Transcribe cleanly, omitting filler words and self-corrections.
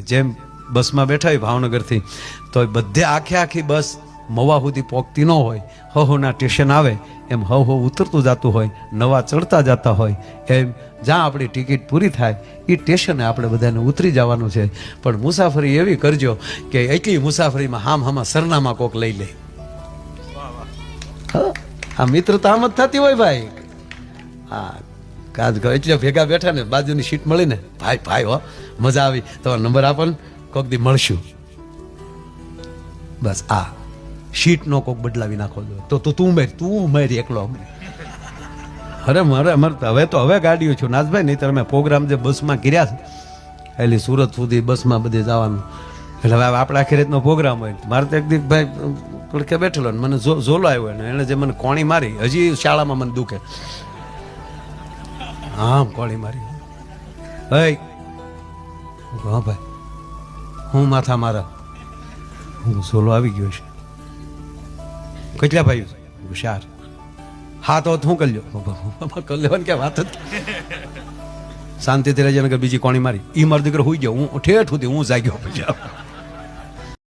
જેમ બસમાં બેઠા હોય ભાવનગરથી તો બધે આખી બસ મવા સુધી પહોંચતી ન હોય, હહોના સ્ટેશન આવે એમ હો ઉતરતું જતું હોય, નવા ચડતા જતા હોય, એમ જ્યાં આપણી ટિકિટ પૂરી થાય એ સ્ટેશને આપણે બધાને ઉતરી જવાનું છે. પણ મુસાફરી એવી કરજો કે એટલી મુસાફરીમાં હામાં સરનામા કોક લઈ લે. આ મિત્રતા આમ જ થતી હોય ભાઈ. હા, એટલે ભેગા બેઠા ને બાજુની સીટ મળી ને, ભાઈ હો મજા આવી, તમારો નંબર આપો ને, કોક દી મળશું. બસ આ સીટ નો કોક બદલાવી નાખો તો તું મેર એકલો. અરે મારે હવે ગાડીઓ છું નાથભાઈ, નહીં તો અમે પ્રોગ્રામ જે બસમાં કર્યા છે એટલે સુરત સુધી બસમાં બધે જવાનું, એટલે હવે આપણે આખી રીતનો પ્રોગ્રામ હોય. મારે તો એક દિવસ ભાઈ કડકે બેઠેલો ને મને ઝોલો આવ્યો ને એને જે મને કોણી મારી, હજી શાળામાં મને દુખે. હા કોળી મારી. ભાઈ હા ભાઈ હું માથા મારા ઝોલો આવી ગયો છે. કેટલા ભાઈઓ? 4. હા તો શું કરી લ્યો, કરી લેવાની ક્યાં વાત હતી. શાંતિથી રહેજે, બીજી કોણી મારી. ઈ મારો દીકરો હોઈ ગયો, હું ઠેઠ સુધી હું જાગ્યો પછી.